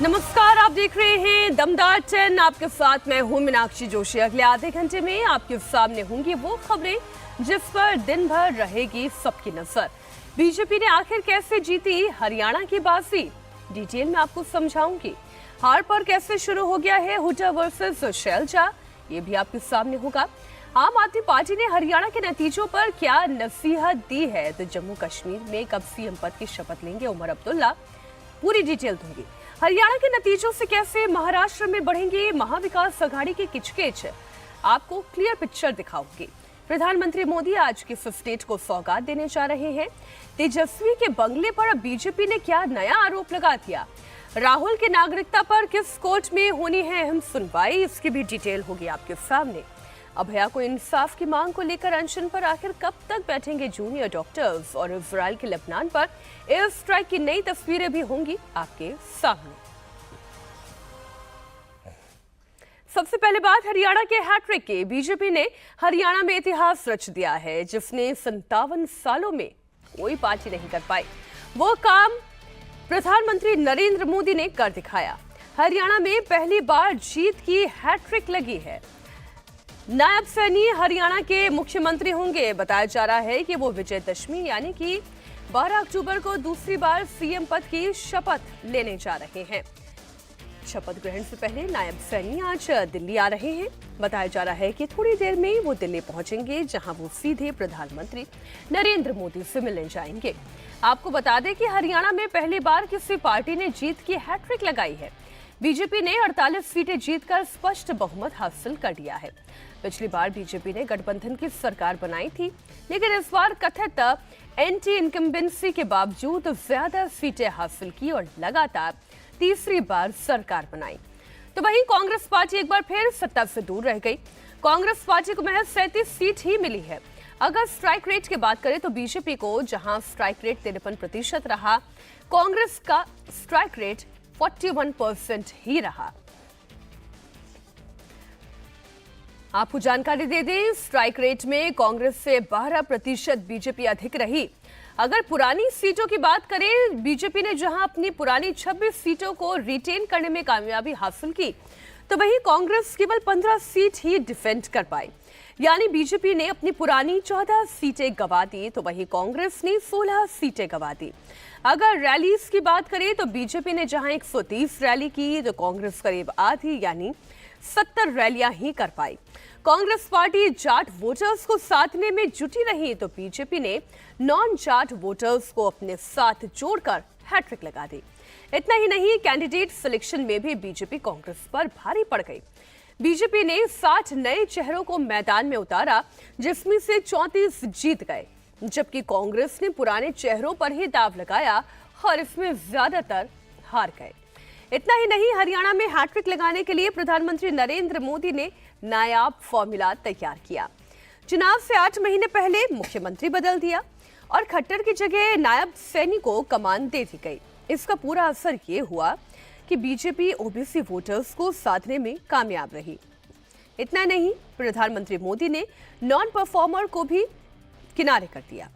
नमस्कार, आप देख रहे हैं दमदार 10। आपके साथ मैं हूं मीनाक्षी जोशी। अगले आधे घंटे में आपके सामने होंगी वो खबरें जिस पर दिन भर रहेगी सबकी नजर। बीजेपी ने आखिर कैसे जीती हरियाणा की बाजी, डिटेल में आपको समझाऊंगी। हार पर कैसे शुरू हो गया है हुड्डा वर्सेस शैलजा, ये भी आपके सामने होगा। आम आदमी पार्टी ने हरियाणा के नतीजों पर क्या नसीहत दी है, तो जम्मू कश्मीर में कब सीएम पद की शपथ लेंगे उमर अब्दुल्ला, पूरी डिटेल दूंगी। हरियाणा के नतीजों से कैसे महाराष्ट्र में बढ़ेंगे महाविकास आघाड़ी की किचकिच, आपको क्लियर पिक्चर दिखाऊंगी। प्रधानमंत्री मोदी आज की स्टेट को सौगात देने जा रहे हैं। तेजस्वी के बंगले पर अब बीजेपी ने क्या नया आरोप लगा दिया। राहुल की नागरिकता पर किस कोर्ट में होनी है अहम सुनवाई, इसकी भी डिटेल होगी आपके सामने। अभया को इंसाफ की मांग को लेकर अनशन पर आखिर कब तक बैठेंगे जूनियर डॉक्टर्स, और इजराइल के लेबनान पर एयर स्ट्राइक की नई तस्वीरें भी होंगी आपके सामने। सबसे पहले बात हरियाणा के हैट्रिक की। बीजेपी ने हरियाणा में इतिहास रच दिया है, जिसने 57 सालों में कोई पार्टी नहीं कर पाई। वो काम प्रधानमंत्री नरेंद्र मोदी ने कर दिखाया। हरियाणा में पहली बार जीत की हैट्रिक लगी है। नायब सैनी हरियाणा के मुख्यमंत्री होंगे। बताया जा रहा है कि वो विजयदशमी यानी कि 12 अक्टूबर को दूसरी बार सीएम पद की शपथ लेने जा रहे हैं। शपथ ग्रहण से पहले नायब सैनी आज दिल्ली आ रहे हैं। बताया जा रहा है कि थोड़ी देर में वो दिल्ली पहुंचेंगे, जहां वो सीधे प्रधानमंत्री नरेंद्र मोदी से मिलने जाएंगे। आपको बता दें कि हरियाणा में पहली बार किसी पार्टी ने जीत की हैट्रिक लगाई है। बीजेपी ने 48 सीटें जीतकर स्पष्ट बहुमत हासिल कर लिया है। पिछली बार बीजेपी ने गठबंधन की सरकार बनाई थी, लेकिन इस बार कथित एंटी इनकम्बेंसी के बावजूद ज्यादा सीटें हासिल की और लगातार तीसरी बार सरकार बनाई। तो वहीं कांग्रेस पार्टी एक बार फिर सत्ता से दूर रह गई। कांग्रेस पार्टी को महज 37 सीट ही मिली है। अगर स्ट्राइक रेट की बात करें तो बीजेपी को जहां स्ट्राइक रेट 53% रहा, कांग्रेस का स्ट्राइक रेट 41% ही रहा। आपको जानकारी दे दें, स्ट्राइक रेट में कांग्रेस से 12% बीजेपी अधिक रही। अगर पुरानी सीटों की बात करें, बीजेपी ने जहां अपनी पुरानी 26 सीटों को रिटेन करने में कामयाबी हासिल की, तो वहीं कांग्रेस केवल 15 सीट ही डिफेंड कर पाई। यानी बीजेपी ने अपनी पुरानी 14 सीटें गंवा दी, तो वहीं कांग्रेस ने 16 सीटें गंवा दी। अगर रैलीज की बात करें तो बीजेपी ने जहां 130 रैली की, तो कांग्रेस करीब आधी यानी 70 रैलियां ही कर पाई। कांग्रेस पार्टी जाट वोटर्स को साधने में जुटी रही, तो बीजेपी ने नॉन जाट वोटर्स को अपने साथ जोड़कर हैट्रिक लगा दी। इतना ही नहीं, कैंडिडेट सिलेक्शन में भी बीजेपी कांग्रेस पर भारी पड़ गई। बीजेपी ने 60 नए चेहरों को मैदान में उतारा, जिसमें से 34 जीत गए, जबकि कांग्रेस ने पुराने चेहरों पर ही दांव लगाया और इसमें ज्यादातर हार गए। इतना ही नहीं, हरियाणा में हैट्रिक लगाने के लिए प्रधानमंत्री नरेंद्र मोदी ने नायाब फॉर्मूला तैयार किया। चुनाव से 8 महीने पहले मुख्यमंत्री बदल दिया और खट्टर की जगह नायब सैनी को कमान दे दी गई। इसका पूरा असर ये हुआ कि बीजेपी ओबीसी वोटर्स को साधने में कामयाब रही। इतना नहीं, प्रधानमंत्री मोदी ने नॉन परफॉर्मर को भी किनारे कर दिया।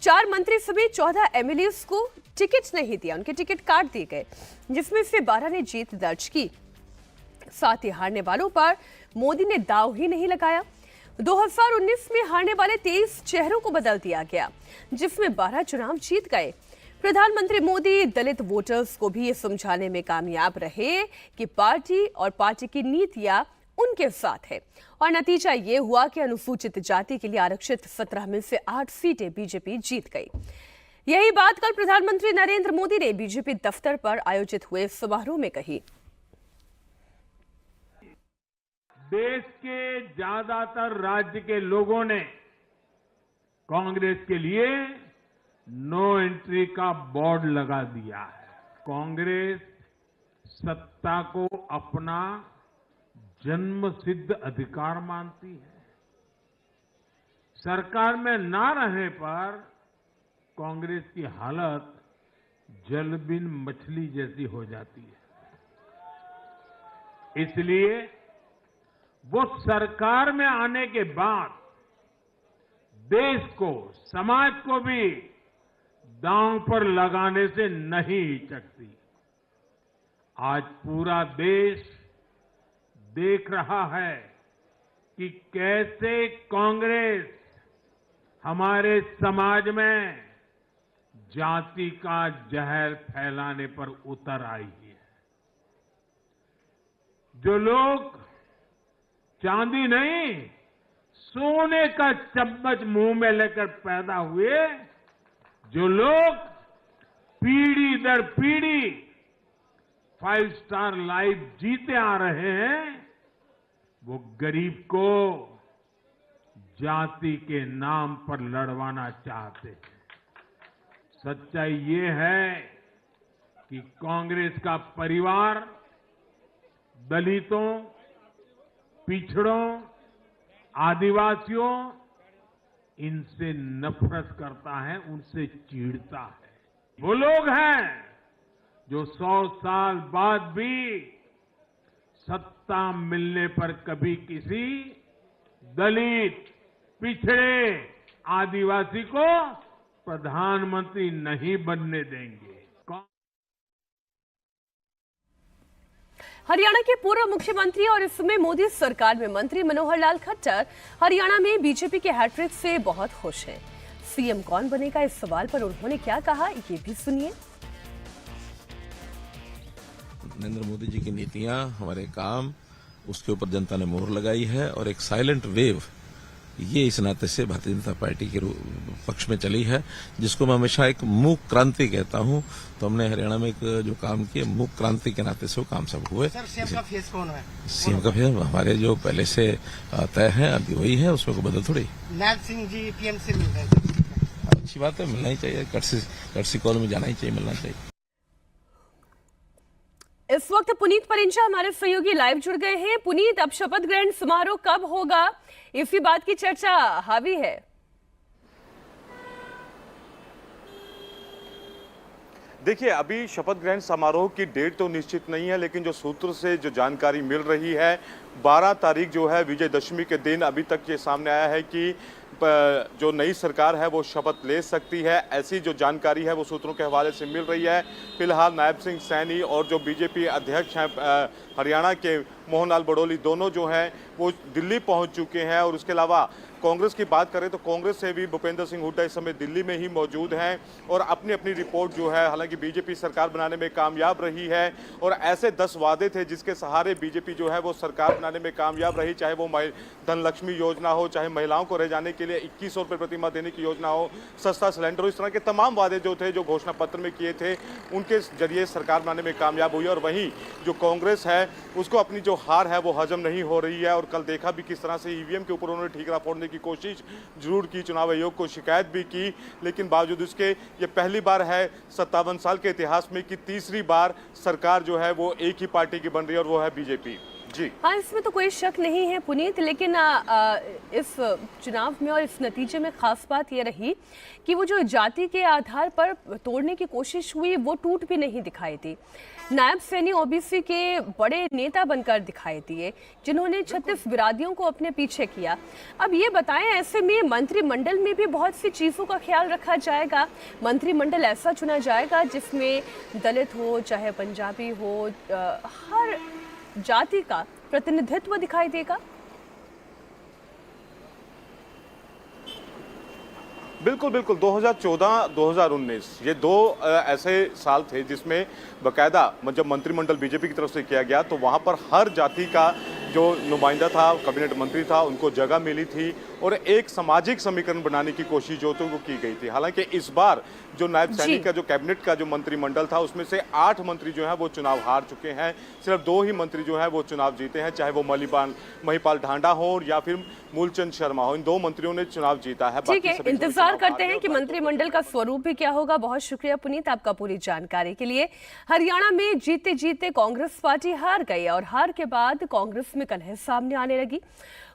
4 मंत्री समेत 14 एमएलएस को टिकट नहीं दिया, उनके टिकट काट दिए गए, जिसमें से 12 ने जीत दर्ज की। साथ ही हारने वालों पर मोदी ने दांव ही नहीं लगाया। 2019 में हारने वाले 23 चेहरों को बदल दिया गया, जिसमें 12 चुनाव जीत गए। प्रधानमंत्री मोदी दलित वोटर्स को भी ये समझाने में कामयाब रहे कि पार्टी और पार्टी की नीतियां उनके साथ है, और नतीजा ये हुआ कि अनुसूचित जाति के लिए आरक्षित 17 में से 8 सीटें बीजेपी जीत गई। यही बात कल प्रधानमंत्री नरेंद्र मोदी ने बीजेपी दफ्तर पर आयोजित हुए समारोह में कही। देश के ज्यादातर राज्य के लोगों ने कांग्रेस के लिए नो एंट्री का बोर्ड लगा दिया है। कांग्रेस सत्ता को अपना जन्मसिद्ध अधिकार मानती है। सरकार में ना रहने पर कांग्रेस की हालत जल बिन मछली जैसी हो जाती है। इसलिए वो सरकार में आने के बाद देश को, समाज को भी दांव पर लगाने से नहीं हिचकती। आज पूरा देश देख रहा है कि कैसे कांग्रेस हमारे समाज में जाति का जहर फैलाने पर उतर आई है। जो लोग चांदी नहीं, सोने का चम्मच मुंह में लेकर पैदा हुए, जो लोग पीढ़ी दर पीढ़ी 5 स्टार लाइफ जीते आ रहे हैं, वो गरीब को जाति के नाम पर लड़वाना चाहते हैं। सच्चाई ये है कि कांग्रेस का परिवार दलितों, पिछड़ों, आदिवासियों इनसे नफरत करता है, उनसे चिढ़ता है। वो लोग हैं जो 100 साल बाद भी सत्ता मिलने पर कभी किसी दलित, पिछड़े, आदिवासी को प्रधानमंत्री नहीं बनने देंगे। हरियाणा के पूर्व मुख्यमंत्री और इस समय मोदी सरकार में मंत्री मनोहर लाल खट्टर हरियाणा में बीजेपी के हैट्रिक से बहुत खुश हैं। सीएम कौन बनेगा इस सवाल पर उन्होंने क्या कहा, ये भी सुनिए। नरेंद्र मोदी जी की नीतियां, हमारे काम, उसके ऊपर जनता ने मोहर लगाई है और एक साइलेंट वेव ये इस नाते से भारतीय जनता पार्टी के पक्ष में चली है, जिसको मैं हमेशा एक मूक क्रांति कहता हूं। तो हमने हरियाणा में एक जो काम किए मूक क्रांति के नाते से वो काम सब हुए। सर, सीएम का फेस कौन है? सीएम का फेस हमारे जो पहले से तय है, अभी वही है, उसमें कोई बदल थोड़ी। नायब सिंह जी पीएम से मिल रहे हैं। अच्छी बात है, मिलना ही चाहिए, कटसी कॉल में जाना ही चाहिए, मिलना चाहिए। इस वक्त पुनीत परिंजा हमारे सहयोगी लाइव जुड़ गए हैं। पुनीत, अब शपथ ग्रहण समारोह कब होगा, इसी बात की चर्चा हावी है। देखिए, अभी शपथ ग्रहण समारोह की डेट तो निश्चित नहीं है, लेकिन जो सूत्र से जो जानकारी मिल रही है, 12 तारीख जो है विजयदशमी के दिन अभी तक ये सामने आया है कि जो नई सरकार है वो शपथ ले सकती है। ऐसी जो जानकारी है वो सूत्रों के हवाले से मिल रही है। फिलहाल नायब सिंह सैनी और जो बीजेपी अध्यक्ष हैं हरियाणा के मोहन लाल बड़ोली, दोनों जो हैं वो दिल्ली पहुंच चुके हैं। और उसके अलावा कांग्रेस की बात करें तो कांग्रेस से भी भूपेंद्र सिंह हुड्डा इस समय दिल्ली में ही मौजूद हैं और अपनी अपनी रिपोर्ट जो है, हालांकि बीजेपी सरकार बनाने में कामयाब रही है और ऐसे 10 वादे थे जिसके सहारे बीजेपी जो है वो सरकार बनाने में कामयाब रही, चाहे वो धनलक्ष्मी योजना हो, चाहे महिलाओं को रह जाने के लिए 2100 रुपये प्रति माह देने की योजना हो, सस्ता सिलेंडर हो, इस तरह के तमाम वादे जो थे, जो घोषणा पत्र में किए थे, उनके जरिए सरकार बनाने में कामयाब हुई। और वहीं जो कांग्रेस है उसको अपनी जो हार है वो हजम नहीं हो रही है। और कल देखा भी किस तरह से ईवीएम के ऊपर उन्होंने ठीकरा फोड़ने की कोशिश जरूर की, चुनाव आयोग को शिकायत भी की, लेकिन बावजूद इसके ये पहली बार है 57 साल के इतिहास में कि तीसरी बार सरकार जो है वो एक ही पार्टी की बन रही है और वो है बीजेपी। जी हाँ, इसमें तो कोई शक नहीं है पुनीत, लेकिन इस चुनाव में और इस नतीजे में खास बात यह रही कि वो जो जाति के आधार पर तोड़ने की कोशिश हुई वो टूट भी नहीं दिखाई दी। नायब सैनी ओबीसी के बड़े नेता बनकर दिखाई दिए, जिन्होंने 36 विरादियों को अपने पीछे किया। अब ये बताएं, ऐसे में मंत्रिमंडल में भी बहुत सी चीज़ों का ख्याल रखा जाएगा। मंत्रिमंडल ऐसा चुना जाएगा जिसमें दलित हो, चाहे पंजाबी हो, हर जाति का प्रतिनिधित्व दिखाई देगा। बिल्कुल बिल्कुल, 2014-2019 ये 2 ऐसे साल थे जिसमें बकायदा जब मंत्रिमंडल बीजेपी की तरफ से किया गया तो वहां पर हर जाति का जो नुमाइंदा था, कैबिनेट मंत्री था, उनको जगह मिली थी और एक सामाजिक समीकरण बनाने की कोशिश जो थी वो की गई थी। हालांकि इस बार जो नायब सैनी का जो कैबिनेट का जो मंत्रिमंडल था उसमें से 8 मंत्री जो है वो चुनाव हार चुके हैं, सिर्फ 2 ही मंत्री जो है वो चुनाव जीते हैं, चाहे वो महिपाल ढांडा हो या फिर मूलचंद शर्मा हो, इन 2 मंत्रियों ने चुनाव जीता है। ठीक है, इंतजार करते हैं कि मंत्रिमंडल का स्वरूप भी क्या होगा। बहुत शुक्रिया पुनीत आपका पूरी जानकारी के लिए। हरियाणा में जीते जीते कांग्रेस पार्टी हार गई और हार के बाद कांग्रेस में कलह सामने आने लगी।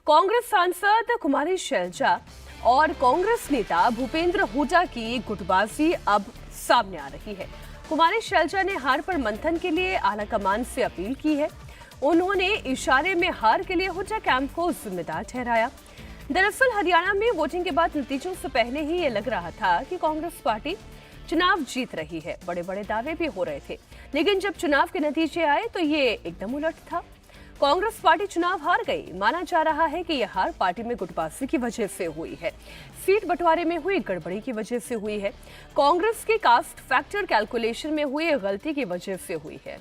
कांग्रेस सांसद कुमारी शैलजा और कांग्रेस नेता भूपेंद्र हुड्डा की गुटबाजी अब सामने आ रही है। कुमारी शैलजा ने हार पर मंथन के लिए आलाकमान से अपील की है। उन्होंने इशारे में हार के लिए हुड्डा कैंप को जिम्मेदार ठहराया। दरअसल हरियाणा में वोटिंग के बाद नतीजों से पहले ही ये लग रहा था कि कांग्रेस पार्टी चुनाव जीत रही है। बड़े बड़े दावे भी हो रहे थे, लेकिन जब चुनाव के नतीजे आए तो ये एकदम उलट था। कांग्रेस पार्टी चुनाव हार गई। माना जा रहा है कि यह हार पार्टी में गुटबाजी की वजह से हुई है, सीट बंटवारे में हुई गड़बड़ी की वजह से हुई है, कांग्रेस के कास्ट फैक्टर कैलकुलेशन में हुई गलती की वजह से हुई है।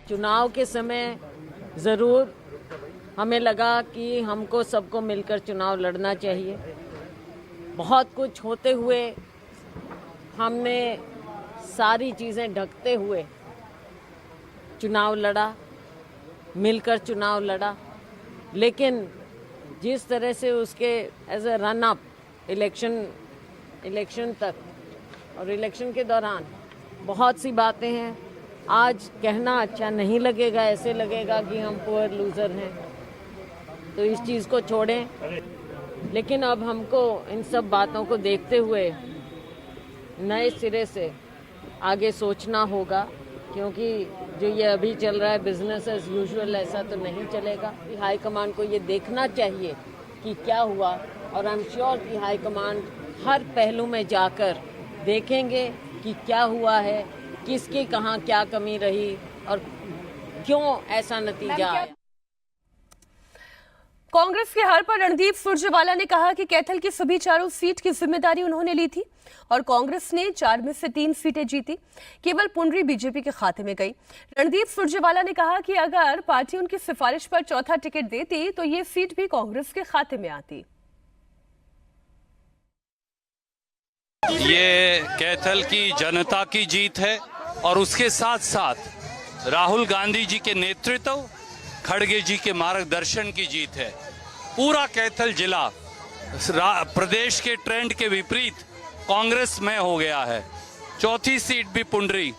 चुनाव के समय ज़रूर हमें लगा कि हमको सबको मिलकर चुनाव लड़ना चाहिए। बहुत कुछ होते हुए हमने सारी चीज़ें ढकते हुए चुनाव लड़ा, मिलकर चुनाव लड़ा, लेकिन जिस तरह से उसके as a run up election तक और इलेक्शन के दौरान बहुत सी बातें हैं, आज कहना अच्छा नहीं लगेगा, ऐसे लगेगा कि हम पुअर लूज़र हैं, तो इस चीज़ को छोड़ें। लेकिन अब हमको इन सब बातों को देखते हुए नए सिरे से आगे सोचना होगा, क्योंकि जो ये अभी चल रहा है बिजनेस एज यूजुअल, ऐसा तो नहीं चलेगा। हाईकमान को ये देखना चाहिए कि क्या हुआ, और आई एम श्योर कि हाईकमान हर पहलू में जाकर देखेंगे कि क्या हुआ है, किसकी कहाँ क्या कमी रही और क्यों ऐसा नतीजा आया। कांग्रेस के हार पर रणदीप सुरजेवाला ने कहा कि कैथल की सभी चारों सीट की जिम्मेदारी उन्होंने ली थी और कांग्रेस ने 4 में से 3 सीटें जीती, केवल पुंडरी बीजेपी के खाते में गई। रणदीप सुरजेवाला ने कहा कि अगर पार्टी उनकी सिफारिश पर चौथा टिकट देती तो ये सीट भी कांग्रेस के खाते में आती। ये कैथल की जनता की जीत है और उसके साथ साथ राहुल गांधी जी के नेतृत्व, खड़गे जी के मार्गदर्शन की जीत है। पूरा कैथल जिला प्रदेश के ट्रेंड के विपरीत कांग्रेस में हो गया है। चौथी सीट भी पुंडरी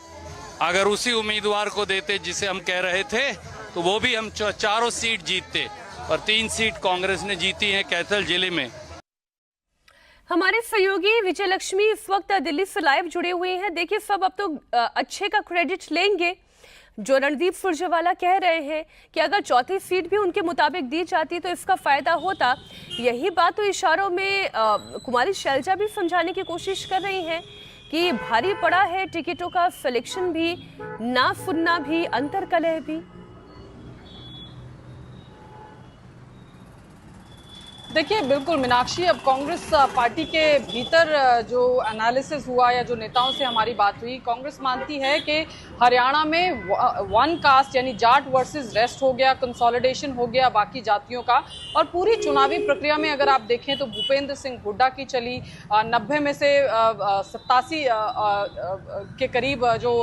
अगर उसी उम्मीदवार को देते जिसे हम कह रहे थे तो वो भी हम चारों सीट जीतते, और 3 सीट कांग्रेस ने जीती है कैथल जिले में। हमारे सहयोगी विजय लक्ष्मी इस वक्त दिल्ली से लाइव जुड़े हुए हैं। देखिए, सब अब तो अच्छे का क्रेडिट लेंगे। जो रणदीप सुरजेवाला कह रहे हैं कि अगर चौथी सीट भी उनके मुताबिक दी जाती तो इसका फायदा होता, यही बात तो इशारों में कुमारी शैलजा भी समझाने की कोशिश कर रही हैं कि भारी पड़ा है टिकटों का सिलेक्शन भी, ना सुनना भी, अंतर्कलह भी। देखिए, बिल्कुल मीनाक्षी, अब कांग्रेस पार्टी के भीतर जो एनालिसिस हुआ या जो नेताओं से हमारी बात हुई, कांग्रेस मानती है कि हरियाणा में वन कास्ट यानी जाट वर्सेस रेस्ट हो गया, कंसोलिडेशन हो गया बाकी जातियों का। और पूरी चुनावी प्रक्रिया में अगर आप देखें तो भूपेंद्र सिंह हुड्डा की चली, 90 में से 87 के करीब, जो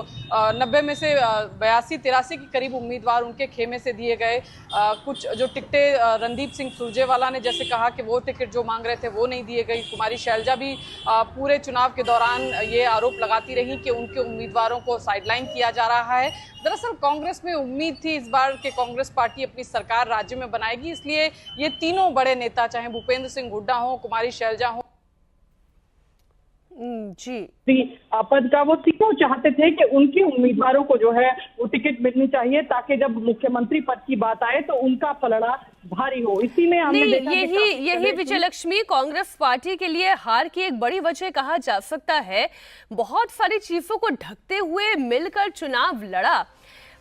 90 में से 82-83 के करीब उम्मीदवार उनके खेमे से दिए गए। कुछ जो टिकटें रणदीप सिंह सुरजेवाला ने जैसे कहा कि वो टिकट जो मांग रहे थे वो नहीं दिए गई। कुमारी शैलजा भी पूरे चुनाव के दौरान ये आरोप लगाती रही कि उनके उम्मीदवारों को साइडलाइन किया जा रहा है। दरअसल कांग्रेस में उम्मीद थी इस बार कि कांग्रेस पार्टी अपनी सरकार राज्य में बनाएगी, इसलिए ये तीनों बड़े नेता, चाहे भूपेंद्र सिंह हुड्डा हो, कुमारी शैलजा हो, जी पद का, वो तीनों चाहते थे कि उनके उम्मीदवारों को जो है वो टिकट मिलनी चाहिए, ताकि जब मुख्यमंत्री पद की बात आए तो उनका पलड़ा भारी हो। इसी में हमने देखा यही विजय लक्ष्मी कांग्रेस पार्टी के लिए हार की एक बड़ी वजह कहा जा सकता है। बहुत सारी चीजों को ढकते हुए मिलकर चुनाव लड़ा,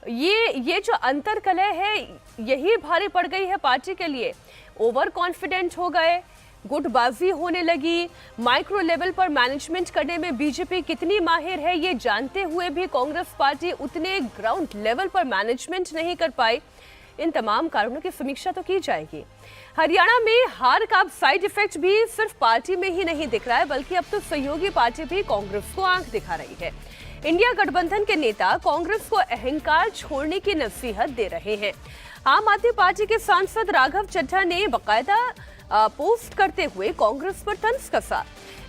ये जो अंतर्कलह है यही भारी पड़ गई है पार्टी के लिए। ओवर कॉन्फिडेंट हो गए, गुटबाजी होने लगी, माइक्रो लेवल पर मैनेजमेंट करने में बीजेपी कितनी माहिर है ये जानते हुए भी कांग्रेस पार्टी उतने ग्राउंड लेवल पर मैनेजमेंट नहीं कर पाई। इन तमाम कारणों की समीक्षा तो की जाएगी। हरियाणा में हार का साइड इफेक्ट भी सिर्फ पार्टी में ही नहीं दिख रहा है, बल्कि अब तो सहयोगी पार्टी भी कांग्रेस को आंख दिखा रही है। इंडिया गठबंधन के नेता कांग्रेस को अहंकार छोड़ने की नसीहत दे रहे हैं। आम आदमी पार्टी के सांसद राघव चड्ढा ने बाकायदा पोस्ट करते हुए कांग्रेस पर तंज कसा।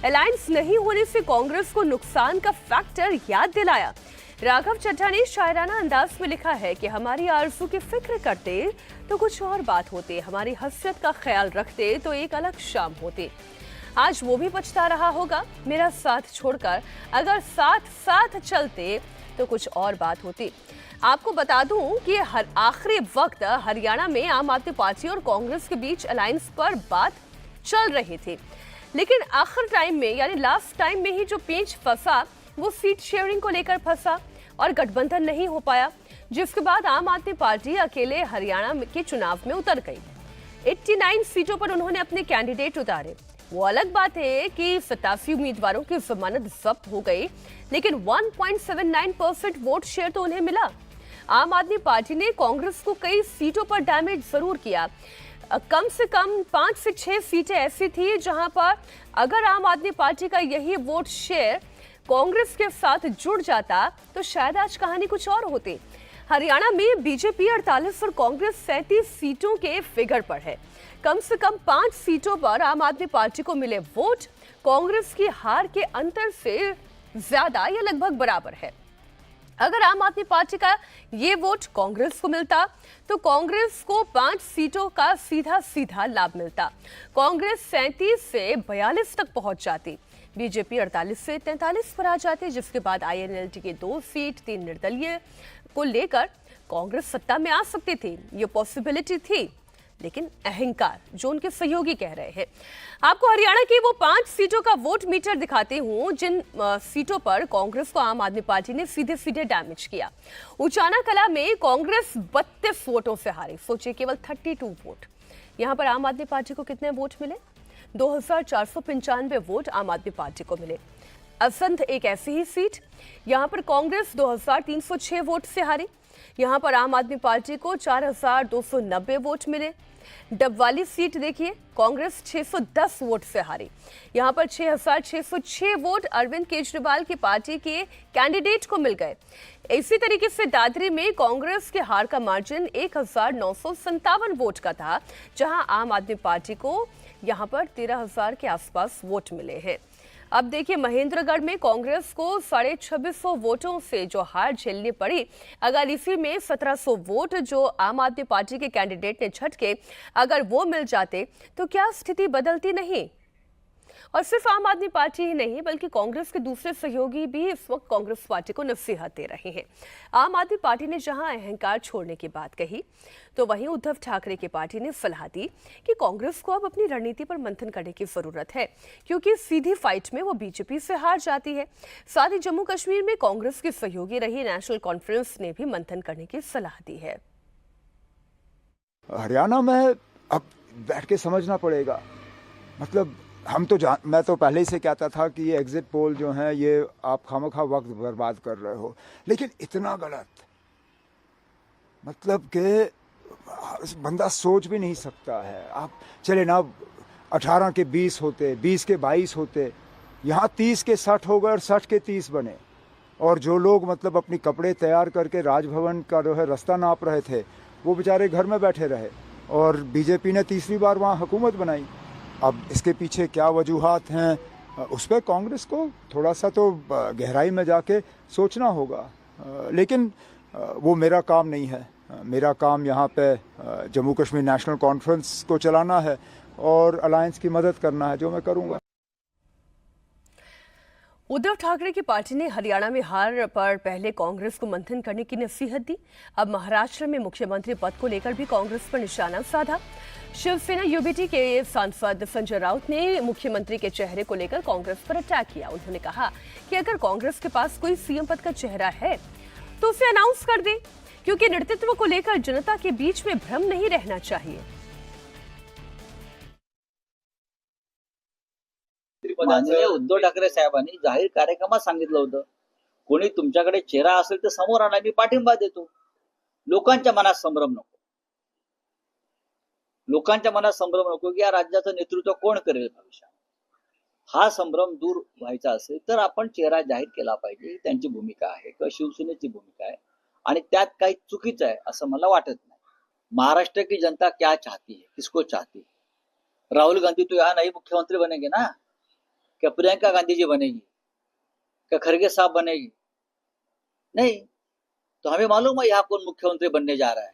अलायंस नहीं होने से कांग्रेस को नुकसान का फैक्टर याद दिलाया। राघव चड्ढा ने शायराना अंदाज में लिखा है कि हमारी आरज़ू की फिक्र करते तो कुछ और बात होती, हमारी हैसियत का ख्याल रखते तो एक अलग शाम होती। आज वो भी पछता रहा होगा मेरा साथ छोड़कर, अगर साथ साथ चलते तो कुछ और बात होती। आपको बता दूं कि हर आखिरी वक्त हरियाणा में आम आदमी पार्टी और कांग्रेस के बीच अलायंस पर बात चल रही थी, लेकिन आखिर टाइम में यानी लास्ट टाइम में ही जो पेंच फंसा वो सीट शेयरिंग को लेकर फंसा और गठबंधन नहीं हो पाया, जिसके बाद आम आदमी पार्टी अकेले हरियाणा के चुनाव में उतर गई। 89 सीटों पर उन्होंने अपने कैंडिडेट उतारे। वो अलग बात है कि 87 उम्मीदवारों की जमानत जब्त हो गई, लेकिन 1.79% वोट शेयर तो उन्हें मिला। आम आदमी पार्टी ने कांग्रेस को कई सीटों पर डैमेज जरूर किया। कम से कम 5 से 6 सीटें ऐसी थी जहां पर अगर आम आदमी पार्टी का यही वोट शेयर कांग्रेस के साथ जुड़ जाता तो शायद आज कहानी कुछ और होती। हरियाणा में बीजेपी 48 और कांग्रेस 37 सीटों के फिगर पर है। कम से कम 5 सीटों पर आम आदमी पार्टी को मिले वोट कांग्रेस की हार के अंतर से ज्यादा या लगभग बराबर है। अगर आम आदमी पार्टी का ये वोट कांग्रेस को मिलता तो कांग्रेस को 5 सीटों का सीधा सीधा लाभ मिलता। कांग्रेस 37 से 42 तक पहुंच जाती, बीजेपी 48 से 43 पर आ जाती, जिसके बाद आईएनएलटी की 2 सीट 3 निर्दलीय को लेकर कांग्रेस सत्ता में आ सकती थी। ये पॉसिबिलिटी थी, लेकिन अहंकार जो उनके सहयोगी कह रहे हैं। आपको हरियाणा की वो 5 सीटों का वोट मीटर दिखाती हूं जिन सीटों पर कांग्रेस को आम आदमी पार्टी ने सीधे सीधे डैमेज किया। उचाना कला में कांग्रेस 32 वोटों से हारी। सोचिए, केवल 32 वोट। यहां पर आम आदमी पार्टी को कितने वोट मिले? 2495 वोट आम आदमी पार्टी को मिले। असंध एक ऐसी ही सीट, यहां पर कांग्रेस 2306 वोट से हारी। यहां पर आम आदमी पार्टी को 4290 वोट मिले। डबवाली सीट देखिए, कांग्रेस 610 वोट से हारी। यहां पर 6606 वोट अरविंद केजरीवाल की पार्टी के कैंडिडेट को मिल गए। इसी तरीके से दादरी में कांग्रेस के हार का मार्जिन 1957 वोट का था, जहां आम आदमी पार्टी को यहां पर 13000 के आसपास वोट मिले हैं। अब देखिए, महेंद्रगढ़ में कांग्रेस को 2650 वोटों से जो हार झेलनी पड़ी, अगर इसी में 1700 वोट जो आम आदमी पार्टी के कैंडिडेट ने झटके, अगर वो मिल जाते तो क्या स्थिति बदलती नहीं? और सिर्फ आम आदमी पार्टी ही नहीं बल्कि कांग्रेस के दूसरे सहयोगी भी इस वक्त कांग्रेस पार्टी को नसीहत दे रहे हैं। आम आदमी पार्टी ने जहां अहंकार छोड़ने की बात कही, तो वहीं उद्धव ठाकरे की पार्टी ने सलाह दी कि कांग्रेस को अब अपनी रणनीति पर मंथन करने की जरूरत है, क्योंकि सीधी फाइट में वो बीजेपी से हार जाती है। साथ ही जम्मू कश्मीर में कांग्रेस की सहयोगी रही नेशनल कॉन्फ्रेंस ने भी मंथन करने की सलाह दी है। हरियाणा में अब बैठ के समझना पड़ेगा। मतलब मैं तो पहले ही से कहता था कि ये एग्जिट पोल जो है ये आप खामखा वक्त बर्बाद कर रहे हो, लेकिन इतना गलत, मतलब कि बंदा सोच भी नहीं सकता है। आप चले ना, 18 के 20 होते, 20 के 22 होते, यहाँ 30 के 60 हो गए और 60 के 30 बने। और जो लोग मतलब अपनी कपड़े तैयार करके राजभवन का जो है रास्ता नाप रहे थे, वो बेचारे घर में बैठे रहे और बीजेपी ने तीसरी बार वहाँ हुकूमत बनाई। अब इसके पीछे क्या वजूहात हैं, उस पर कांग्रेस को थोड़ा सा तो गहराई में जाके सोचना होगा, लेकिन वो मेरा काम नहीं है। मेरा काम यहाँ पे जम्मू कश्मीर नेशनल कॉन्फ्रेंस को चलाना है और अलायंस की मदद करना है, जो मैं करूँगा। उद्धव ठाकरे की पार्टी ने हरियाणा में हार पर पहले कांग्रेस को मंथन करने की नसीहत दी। अब महाराष्ट्र में मुख्यमंत्री पद को लेकर भी कांग्रेस पर निशाना साधा। शिवसेना यूबीटी के सांसद संजय राउत ने मुख्यमंत्री के चेहरे को लेकर कांग्रेस पर अटैक किया। उन्होंने कहा कि अगर कांग्रेस के पास कोई सीएम पद का चेहरा है तो उसे अनाउंस कर दे, क्योंकि नेतृत्व को लेकर जनता के बीच में भ्रम नहीं रहना चाहिए। माननीय उद्धव ठाकरे साहेबांनी जाहीर कार्यक्रमात सांगितलं होतं, कोणी तुमच्याकडे चेहरा असेल तर समोर आणा, मी पाठिंबा देतो। लोकांच्या मनात संभ्रम नको, लोकांच्या मनात संभ्रम नको की या राज्याचं नेतृत्व कोण करेल भविष्यात। हा संभ्रम दूर व्हायचा असेल तर आपण चेहरा जाहीर केला पाहिजे। त्यांची भूमिका आहे किंवा शिवसेनेची भूमिका आहे आणि त्यात काही चुकीचं आहे असं मला वाटत नाही। महाराष्ट्र की जनता क्या चाहती है, किसको चाहती है? राहुल गांधी तो यहाँ नहीं मुख्यमंत्री बनेंगे ना, क्या प्रियंका गांधी जी बनेगी, क्या खरगे साहब बनेगी? नहीं। तो हमें मालूम है यहाँ कौन मुख्यमंत्री बनने जा रहा है।